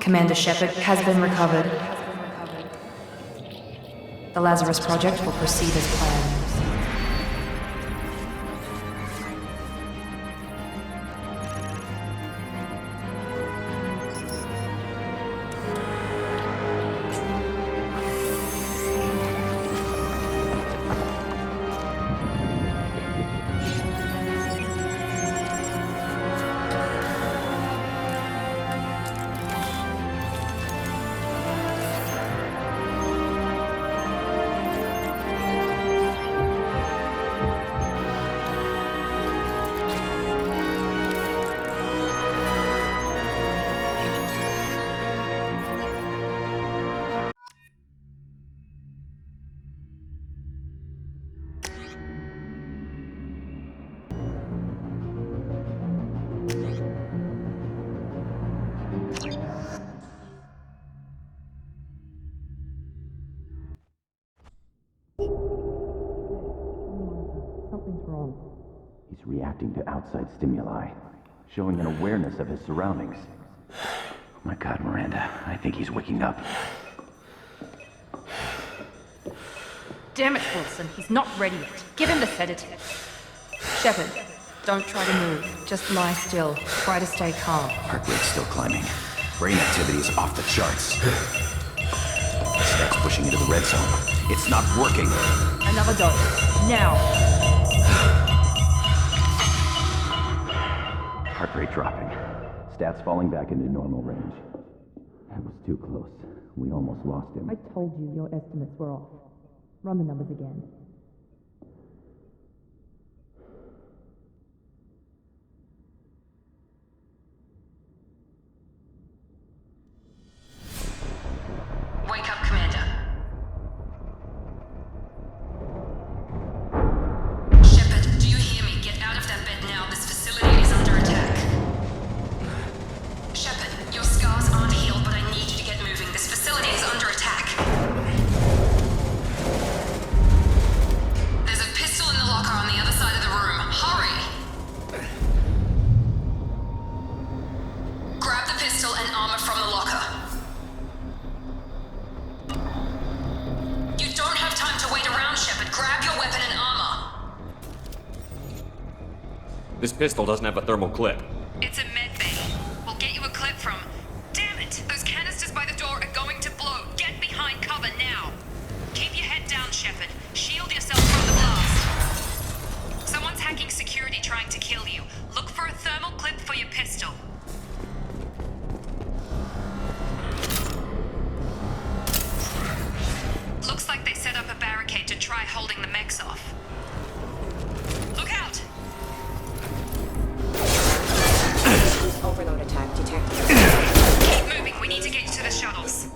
Commander Shepard has been recovered. The Lazarus Project will proceed as planned. Something's wrong. He's reacting to outside stimuli, showing an awareness of his surroundings. Oh my God, Miranda, I think he's waking up. Damn it, Wilson, he's not ready yet. Give him the sedative. Shepard, don't try to move. Just lie still. Try to stay calm. Heart rate's still climbing. Brain activity is off the charts. Stack's pushing into the red zone. It's not working. Another dose. Now. Heart rate dropping. Stats falling back into normal range. That was too close. We almost lost him. I told you your estimates were off. Run the numbers again. Wake up, Commander. Shepard, do you hear me? Get out of that bed now. This facility is under attack. Shepard, your scars aren't healed, but I need you to get moving. This facility is under attack. There's a pistol in the locker on the other side of the room. Hurry! Grab the pistol and armor from the locker. You don't have time to wait around, Shepard. Grab your weapon and armor. This pistol doesn't have a thermal clip. It's a med bay. We'll get you a clip from... Damn it! Those canisters by the door are going to blow. Get behind cover now. Keep your head down, Shepard. Shield yourself from the blast. Someone's hacking security trying to kill you. Look for a thermal clip for your pistol. Looks like they set up a barricade to try holding the mechs off. Look out! Overload attack detected. Keep moving. We need to get you to the shuttles.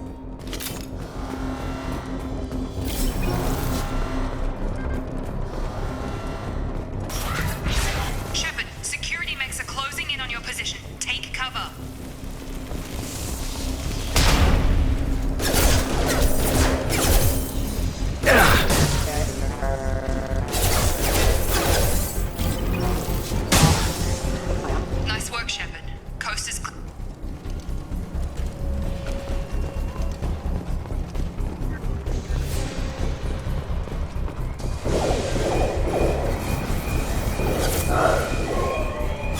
Shepard, security mechs are closing in on your position. Take cover. Nice work, Shepard. Coast is clear.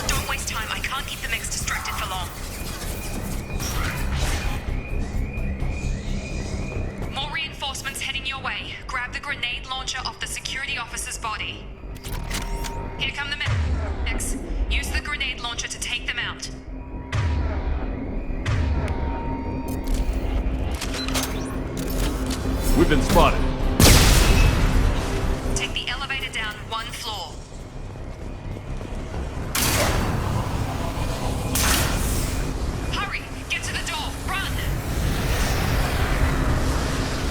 Don't waste time. I can't keep the mechs distracted for long. More reinforcements heading your way. Grab the grenade launcher off the security officer's body. Here come the mechs. Use the grenade launcher to take them out. We've been spotted. Take the elevator down one floor. Hurry! Get to the door! Run!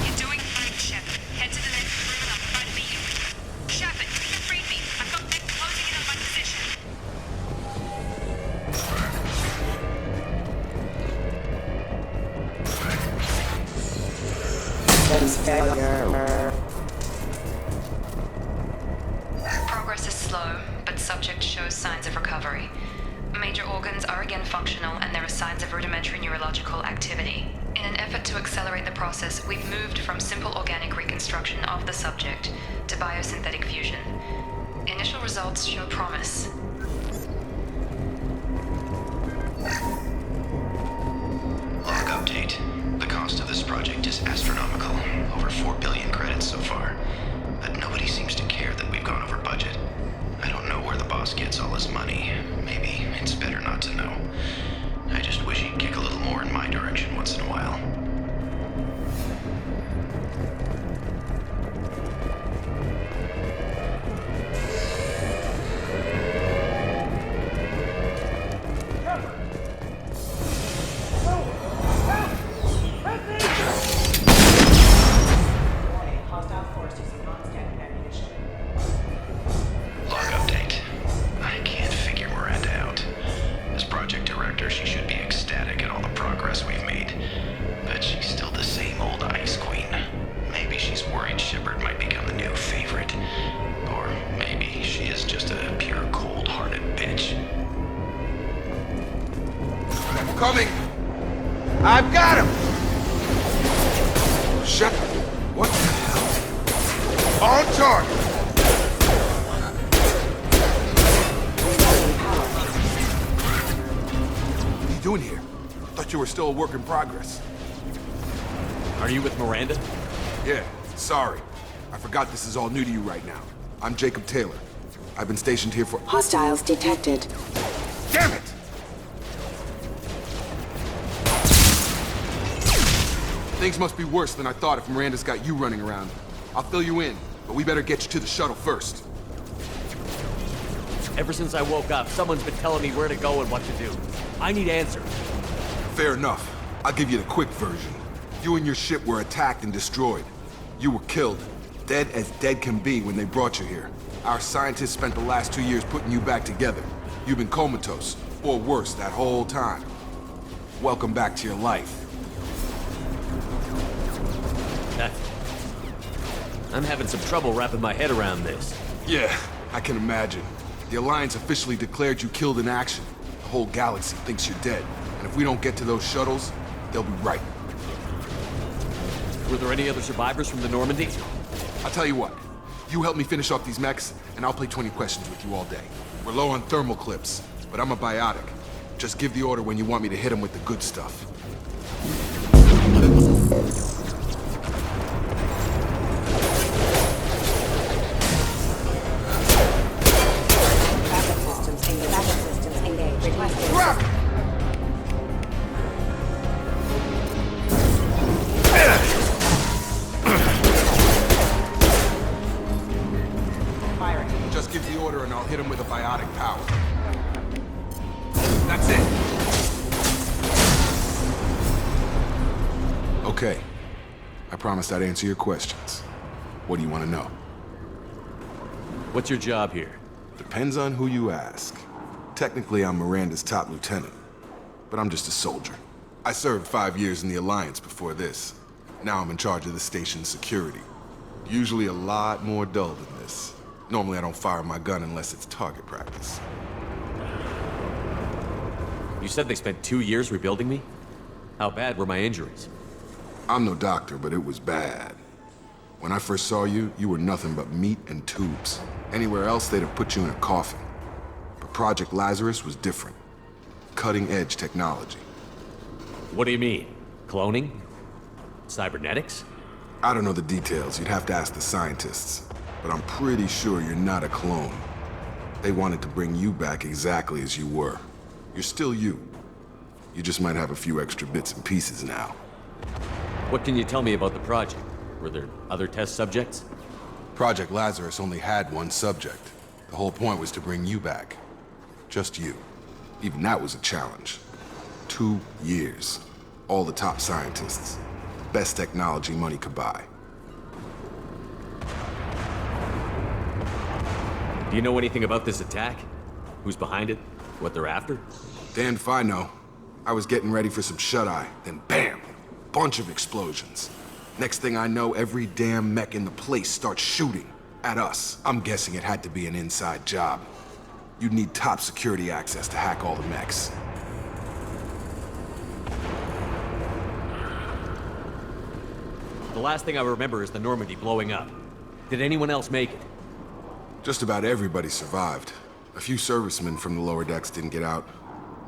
You're doing great, Shepard. Head to the next room and I'll try to meet you. Shepard, you can free me. I've got men closing in on my position. Progress is slow, but subject shows signs of recovery. May major organs are again functional and there are signs of rudimentary neurological activity. In an effort to accelerate the process, we've moved from simple organic reconstruction of the subject to biosynthetic fusion. Initial results show promise. Log update. The cost of this project is astronomical. Over 4 billion credits so far. But nobody seems to care that we've gone over budget. I don't know where the boss gets all his money. Maybe it's better not to know. I just wish he'd kick a little more in my direction once in a while. Hostile force using non-standard ammunition. Log update. I can't figure Miranda out. As project director, she should be ecstatic at all the progress we've made. But she's still the same old ice queen. Maybe she's worried Shepard might become the new favorite. Or maybe she is just a pure cold-hearted bitch. Coming! I've got him! Shepard, what the hell? On target! What are you doing here? Thought you were still a work in progress. Are you with Miranda? Yeah, sorry. I forgot this is all new to you right now. I'm Jacob Taylor. I've been stationed here for— Hostiles detected. Damn it! Things must be worse than I thought if Miranda's got you running around. I'll fill you in, but we better get you to the shuttle first. Ever since I woke up, someone's been telling me where to go and what to do. I need answers. Fair enough. I'll give you the quick version. You and your ship were attacked and destroyed. You were killed. Dead as dead can be when they brought you here. Our scientists spent the last 2 years putting you back together. You've been comatose, or worse, that whole time. Welcome back to your life. I'm having some trouble wrapping my head around this. Yeah, I can imagine. The Alliance officially declared you killed in action. The whole galaxy thinks you're dead. And if we don't get to those shuttles, they'll be right. Were there any other survivors from the Normandy? I'll tell you what. You help me finish off these mechs, and I'll play 20 questions with you all day. We're low on thermal clips, but I'm a biotic. Just give the order when you want me to hit them with the good stuff. Backup systems engaged. Requesting. Rock! Firing. Just give the order and I'll hit him with a biotic power. That's it. Okay. I promised I'd answer your questions. What do you want to know? What's your job here? Depends on who you ask. Technically, I'm Miranda's top lieutenant, but I'm just a soldier. I served 5 years in the Alliance before this. Now I'm in charge of the station's security. Usually a lot more dull than this. Normally I don't fire my gun unless it's target practice. You said they spent 2 years rebuilding me? How bad were my injuries? I'm no doctor, but it was bad. When I first saw you, you were nothing but meat and tubes. Anywhere else, they'd have put you in a coffin. But Project Lazarus was different. Cutting-edge technology. What do you mean? Cloning? Cybernetics? I don't know the details. You'd have to ask the scientists. But I'm pretty sure you're not a clone. They wanted to bring you back exactly as you were. You're still you. You just might have a few extra bits and pieces now. What can you tell me about the project? Were there other test subjects? Project Lazarus only had one subject. The whole point was to bring you back. Just you. Even that was a challenge. 2 years. All the top scientists. Best technology money could buy. Do you know anything about this attack? Who's behind it? What they're after? Damned if I know. I was getting ready for some shut-eye, then bam! Bunch of explosions. Next thing I know, every damn mech in the place starts shooting at us. I'm guessing it had to be an inside job. You'd need top security access to hack all the mechs. The last thing I remember is the Normandy blowing up. Did anyone else make it? Just about everybody survived. A few servicemen from the lower decks didn't get out.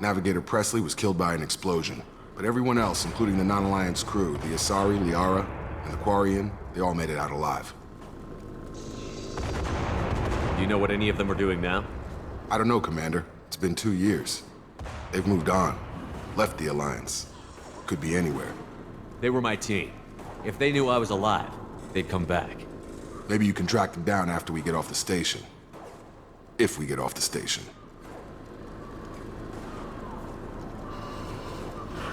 Navigator Presley was killed by an explosion. But everyone else, including the non-Alliance crew, the Asari, Liara, and the Quarian, they all made it out alive. Do you know what any of them are doing now? I don't know, Commander. It's been 2 years. They've moved on. Left the Alliance. Could be anywhere. They were my team. If they knew I was alive, they'd come back. Maybe you can track them down after we get off the station. If we get off the station.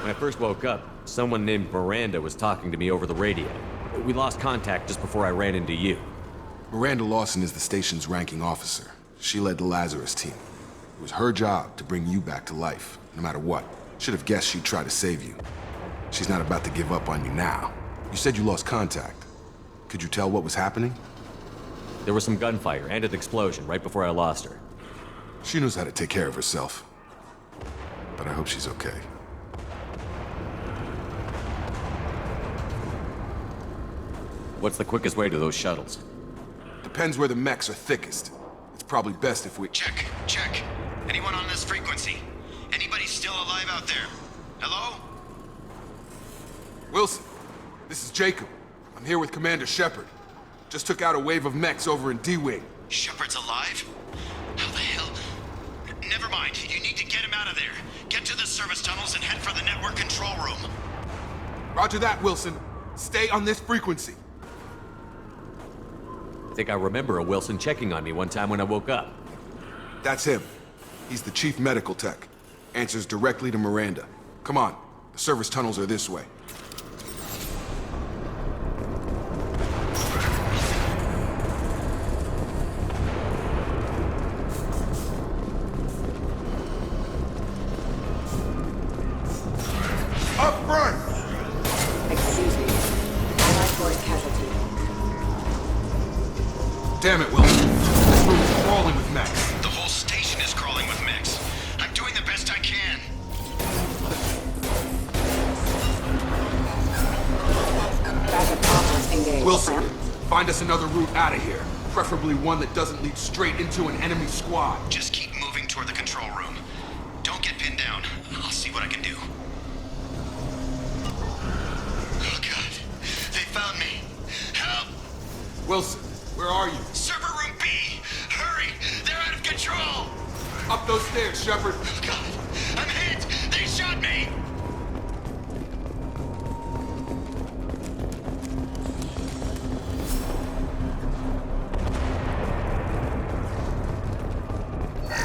When I first woke up, someone named Miranda was talking to me over the radio. We lost contact just before I ran into you. Miranda Lawson is the station's ranking officer. She led the Lazarus team. It was her job to bring you back to life, no matter what. Should have guessed she'd try to save you. She's not about to give up on you now. You said you lost contact. Could you tell what was happening? There was some gunfire and an explosion right before I lost her. She knows how to take care of herself. But I hope she's okay. What's the quickest way to those shuttles? Depends where the mechs are thickest. It's probably best if we... Check, check. Anyone on this frequency? Anybody still alive out there? Hello? Wilson, this is Jacob. I'm here with Commander Shepard. Just took out a wave of mechs over in D-Wing. Shepard's alive? How the hell? Never mind. You need to get him out of there. Get to the service tunnels and head for the network control room. Roger that, Wilson. Stay on this frequency. I think I remember a Wilson checking on me one time when I woke up. That's him. He's the chief medical tech. Answers directly to Miranda. Come on. The service tunnels are this way. Up front! Excuse me. Allied force casualty. Damn it, Wilson. This room is crawling with mechs. The whole station is crawling with mechs. I'm doing the best I can. Backup offers engaged. Wilson, find us another route out of here. Preferably one that doesn't lead straight into an enemy squad. Just keep moving toward the control room. Don't get pinned down. I'll see what I can do. Oh, God. They found me. Help! Wilson, where are you? Server room B! Hurry! They're out of control! Up those stairs, Shepard. Oh, God! I'm hit! They shot me!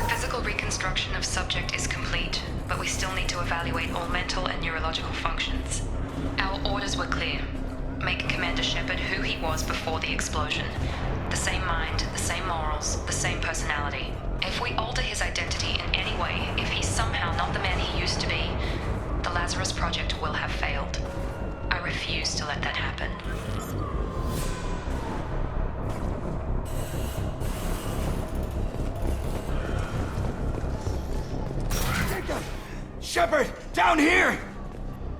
Physical reconstruction of subject is complete, but we still need to evaluate all mental and neurological functions. Our orders were clear. Make Commander Shepard who he was before the explosion. The same mind, the same morals, the same personality. If we alter his identity in any way, if he's somehow not the man he used to be, the Lazarus Project will have failed. I refuse to let that happen. Shepard, down here!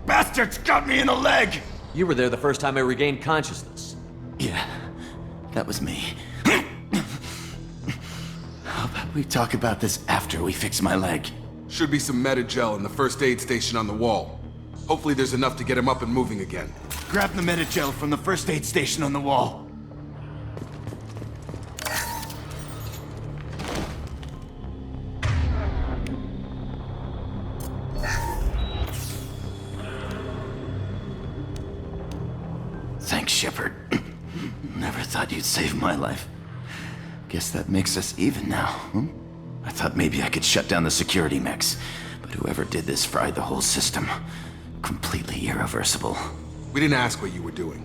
Bastards got me in the leg! You were there the first time I regained consciousness. Yeah, that was me. How about we talk about this after we fix my leg? Should be some Metagel in the first aid station on the wall. Hopefully there's enough to get him up and moving again. Grab the Metagel from the first aid station on the wall. Thanks, Shepard. Never thought you'd save my life. Guess that makes us even now, hmm? I thought maybe I could shut down the security mechs, but whoever did this fried the whole system. Completely irreversible. We didn't ask what you were doing.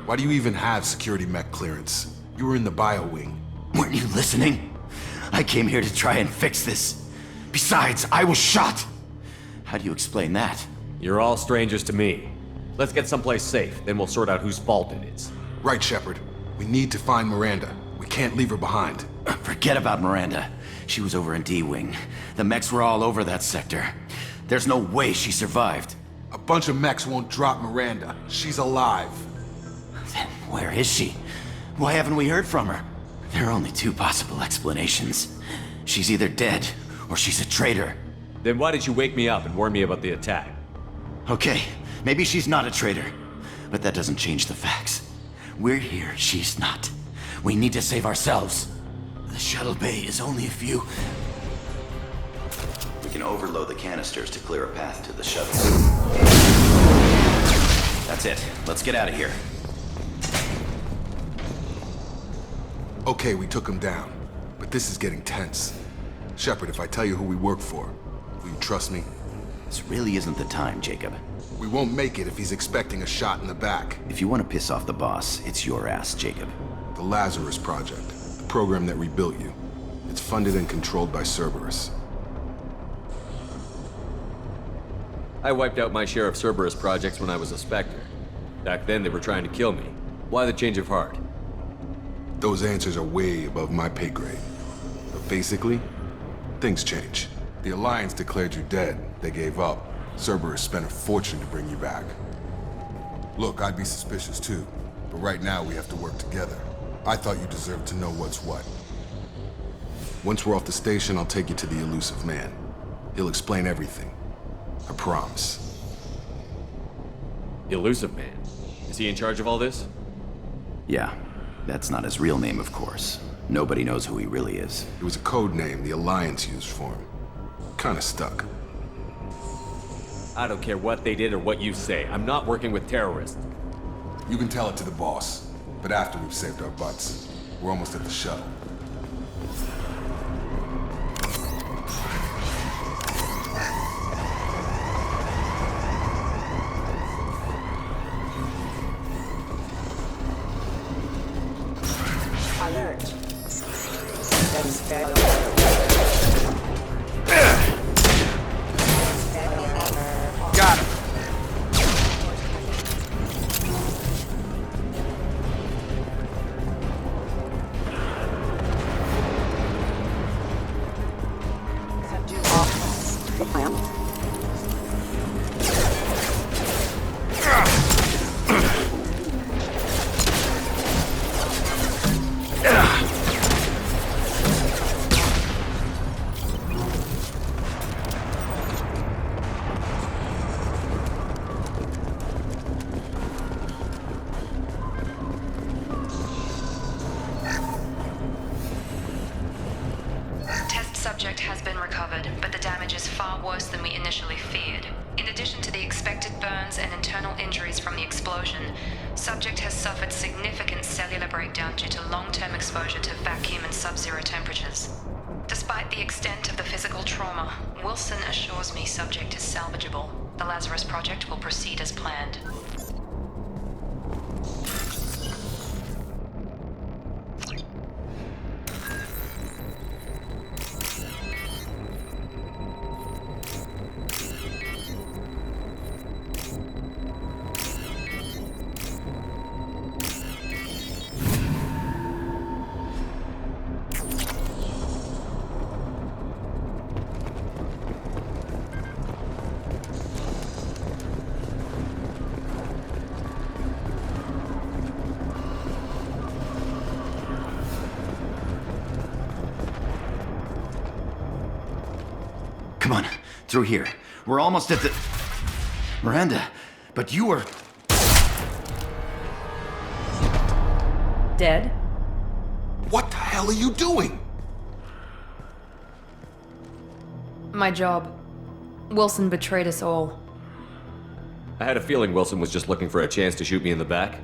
Why do you even have security mech clearance? You were in the bio wing. Weren't you listening? I came here to try and fix this. Besides, I was shot! How do you explain that? You're all strangers to me. Let's get someplace safe, then we'll sort out whose fault it is. Right, Shepard. We need to find Miranda. We can't leave her behind. Forget about Miranda. She was over in D-Wing. The mechs were all over that sector. There's no way she survived. A bunch of mechs won't drop Miranda. She's alive. Then where is she? Why haven't we heard from her? There are only two possible explanations. She's either dead, or she's a traitor. Then why did you wake me up and warn me about the attack? Okay, maybe she's not a traitor. But that doesn't change the facts. We're here, she's not. We need to save ourselves. The shuttle bay is only a few... We can overload the canisters to clear a path to the shuttle. That's it. Let's get out of here. Okay, we took him down. But this is getting tense. Shepard, if I tell you who we work for, will you trust me? This really isn't the time, Jacob. We won't make it if he's expecting a shot in the back. If you want to piss off the boss, it's your ass, Jacob. The Lazarus Project, the program that rebuilt you. It's funded and controlled by Cerberus. I wiped out my share of Cerberus projects when I was a Spectre. Back then, they were trying to kill me. Why the change of heart? Those answers are way above my pay grade. But basically, things change. The Alliance declared you dead. They gave up. Cerberus spent a fortune to bring you back. Look, I'd be suspicious too. But right now, we have to work together. I thought you deserved to know what's what. Once we're off the station, I'll take you to the elusive man. He'll explain everything. I promise. Elusive Man. Is he in charge of all this? Yeah, that's not his real name, of course. Nobody knows who he really is. It was a code name the Alliance used for him. Kinda stuck. I don't care what they did or what you say. I'm not working with terrorists. You can tell it to the boss, but after we've saved our butts. We're almost at the shuttle. Alert. Systems failure. Got him. Subdue all threats. Plan. Test subject has been recovered, but the damage is far worse than we initially feared. In addition to the expected burns and internal injuries from the explosion, subject has suffered significant cellular breakdown due to long-term exposure to vacuum and sub-zero temperatures. Despite the extent of the physical trauma, Wilson assures me subject is salvageable. The Lazarus Project will proceed as planned. Come on, through here. We're almost at the... Miranda, but you were... Dead? What the hell are you doing? My job. Wilson betrayed us all. I had a feeling Wilson was just looking for a chance to shoot me in the back.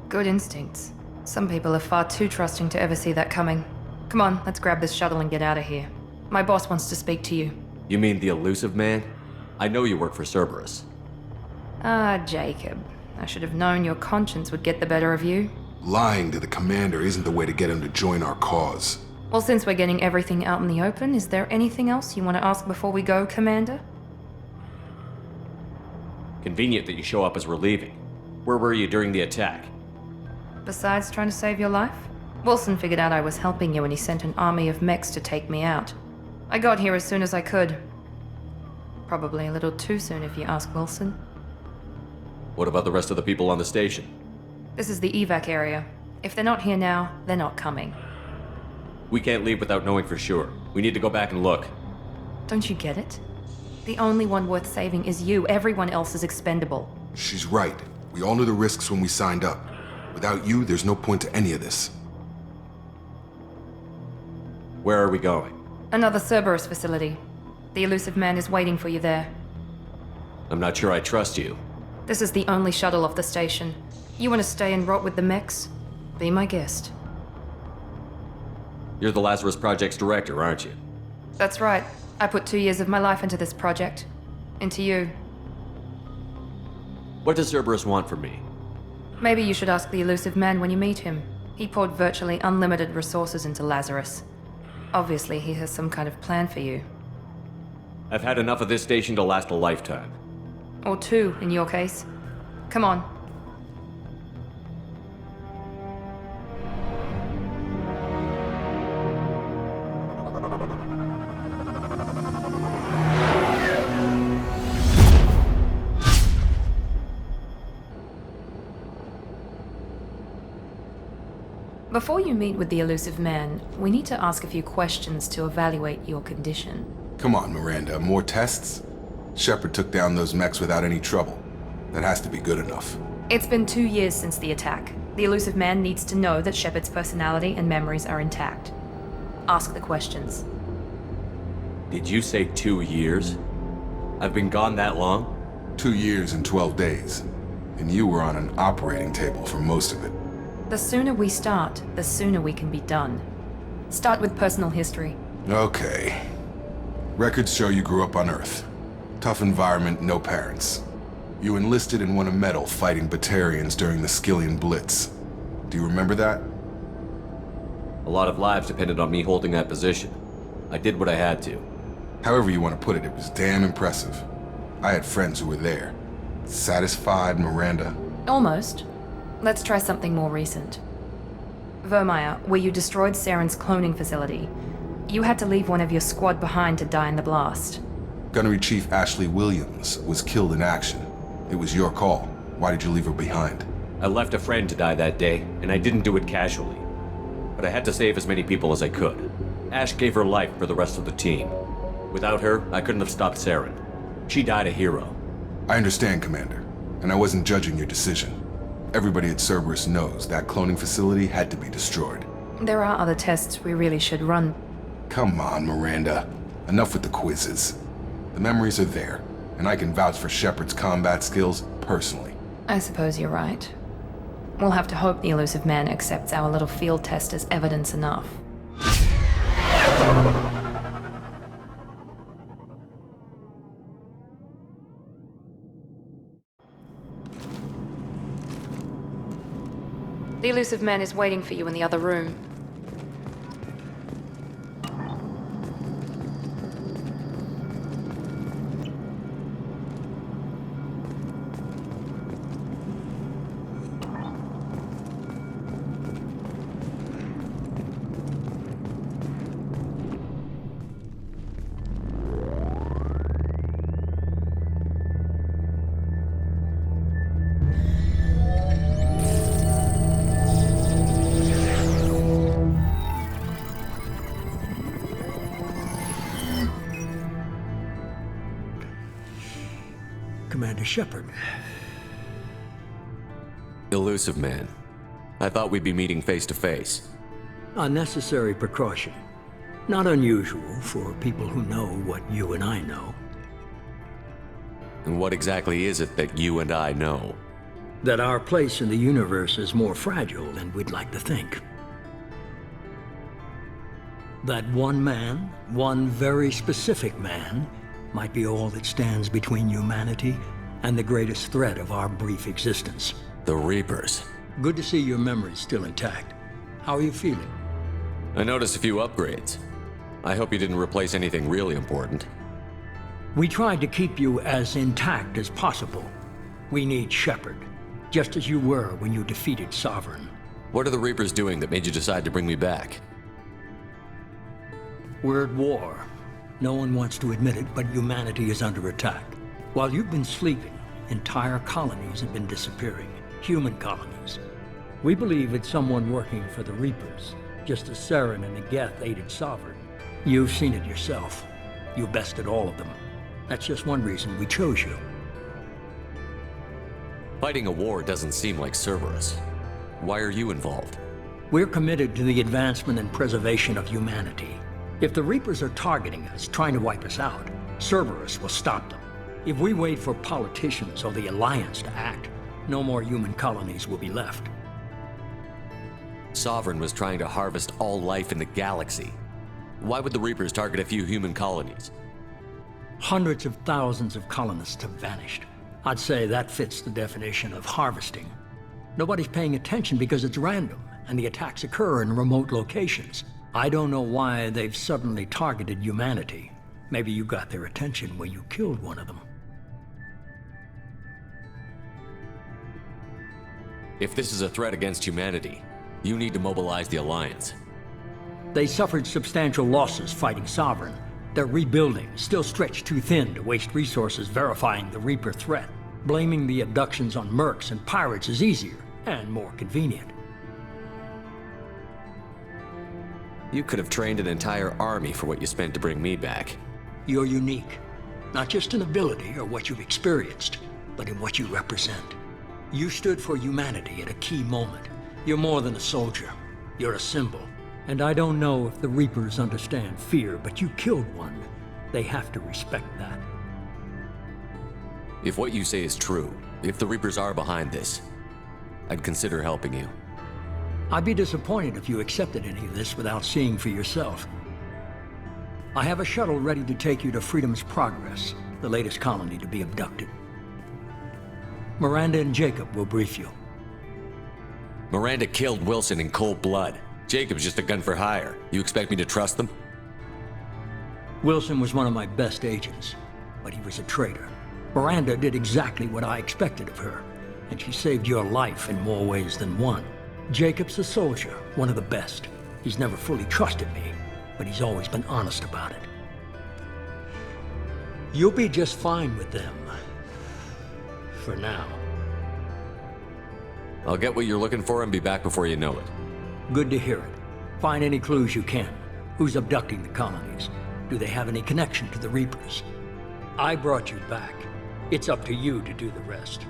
Good instincts. Some people are far too trusting to ever see that coming. Come on, let's grab this shuttle and get out of here. My boss wants to speak to you. You mean the Elusive Man? I know you work for Cerberus. Ah, Jacob. I should have known your conscience would get the better of you. Lying to the commander isn't the way to get him to join our cause. Well, since we're getting everything out in the open, is there anything else you want to ask before we go, Commander? Convenient that you show up as we're leaving. Where were you during the attack? Besides trying to save your life? Wilson figured out I was helping you and he sent an army of mechs to take me out. I got here as soon as I could. Probably a little too soon if you ask Wilson. What about the rest of the people on the station? This is the evac area. If they're not here now, they're not coming. We can't leave without knowing for sure. We need to go back and look. Don't you get it? The only one worth saving is you. Everyone else is expendable. She's right. We all knew the risks when we signed up. Without you, there's no point to any of this. Where are we going? Another Cerberus facility. The elusive man is waiting for you there. I'm not sure I trust you. This is the only shuttle off the station. You want to stay and rot with the mechs? Be my guest. You're the Lazarus Project's director, aren't you? That's right. I put 2 years of my life into this project. Into you. What does Cerberus want from me? Maybe you should ask the elusive man when you meet him. He poured virtually unlimited resources into Lazarus. Obviously, he has some kind of plan for you. I've had enough of this station to last a lifetime. Or 2, in your case. Come on. Before you meet with the elusive man, we need to ask a few questions to evaluate your condition. Come on, Miranda, more tests? Shepard took down those mechs without any trouble. That has to be good enough. It's been 2 years since the attack. The elusive man needs to know that Shepard's personality and memories are intact. Ask the questions. Did you say 2 years? I've been gone that long? 2 years and 12 days. And you were on an operating table for most of it. The sooner we start, the sooner we can be done. Start with personal history. Okay. Records show you grew up on Earth. Tough environment, no parents. You enlisted and won a medal fighting Batarians during the Skillian Blitz. Do you remember that? A lot of lives depended on me holding that position. I did what I had to. However you want to put it, it was damn impressive. I had friends who were there. Satisfied, Miranda? Almost. Let's try something more recent. Vermeer, where you destroyed Saren's cloning facility. You had to leave one of your squad behind to die in the blast. Gunnery Chief Ashley Williams was killed in action. It was your call. Why did you leave her behind? I left a friend to die that day, and I didn't do it casually. But I had to save as many people as I could. Ash gave her life for the rest of the team. Without her, I couldn't have stopped Saren. She died a hero. I understand, Commander, and I wasn't judging your decision. Everybody at Cerberus knows that cloning facility had to be destroyed. There are other tests we really should run. Come on, Miranda. Enough with the quizzes. The memories are there, and I can vouch for Shepard's combat skills personally. I suppose you're right. We'll have to hope the elusive man accepts our little field test as evidence enough. The elusive man is waiting for you in the other room. Commander Shepard. Elusive man. I thought we'd be meeting face to face. A necessary precaution. Not unusual for people who know what you and I know. And what exactly is it that you and I know? That our place in the universe is more fragile than we'd like to think. That one man, one very specific man, might be all that stands between humanity and the greatest threat of our brief existence. The Reapers. Good to see your memory's still intact. How are you feeling? I noticed a few upgrades. I hope you didn't replace anything really important. We tried to keep you as intact as possible. We need Shepard, just as you were when you defeated Sovereign. What are the Reapers doing that made you decide to bring me back? We're at war. No one wants to admit it, but humanity is under attack. While you've been sleeping, entire colonies have been disappearing. Human colonies. We believe it's someone working for the Reapers, just as Saren and the Geth aided Sovereign. You've seen it yourself. You bested all of them. That's just one reason we chose you. Fighting a war doesn't seem like Cerberus. Why are you involved? We're committed to the advancement and preservation of humanity. If the Reapers are targeting us, trying to wipe us out, Cerberus will stop them. If we wait for politicians or the Alliance to act, no more human colonies will be left. Sovereign was trying to harvest all life in the galaxy. Why would the Reapers target a few human colonies? Hundreds of thousands of colonists have vanished. I'd say that fits the definition of harvesting. Nobody's paying attention because it's random, and the attacks occur in remote locations. I don't know why they've suddenly targeted humanity. Maybe you got their attention when you killed one of them. If this is a threat against humanity, you need to mobilize the Alliance. They suffered substantial losses fighting Sovereign. They're rebuilding, still stretched too thin to waste resources verifying the Reaper threat. Blaming the abductions on mercs and pirates is easier and more convenient. You could have trained an entire army for what you spent to bring me back. You're unique, not just in ability or what you've experienced, but in what you represent. You stood for humanity at a key moment. You're more than a soldier. You're a symbol. And I don't know if the Reapers understand fear, but you killed one. They have to respect that. If what you say is true, if the Reapers are behind this, I'd consider helping you. I'd be disappointed if you accepted any of this without seeing for yourself. I have a shuttle ready to take you to Freedom's Progress, the latest colony to be abducted. Miranda and Jacob will brief you. Miranda killed Wilson in cold blood. Jacob's just a gun for hire. You expect me to trust them? Wilson was one of my best agents, but he was a traitor. Miranda did exactly what I expected of her, and she saved your life in more ways than one. Jacob's a soldier, one of the best. He's never fully trusted me, but he's always been honest about it. You'll be just fine with them. For now. I'll get what you're looking for and be back before you know it. Good to hear it. Find any clues you can. Who's abducting the colonies? Do they have any connection to the Reapers? I brought you back. It's up to you to do the rest.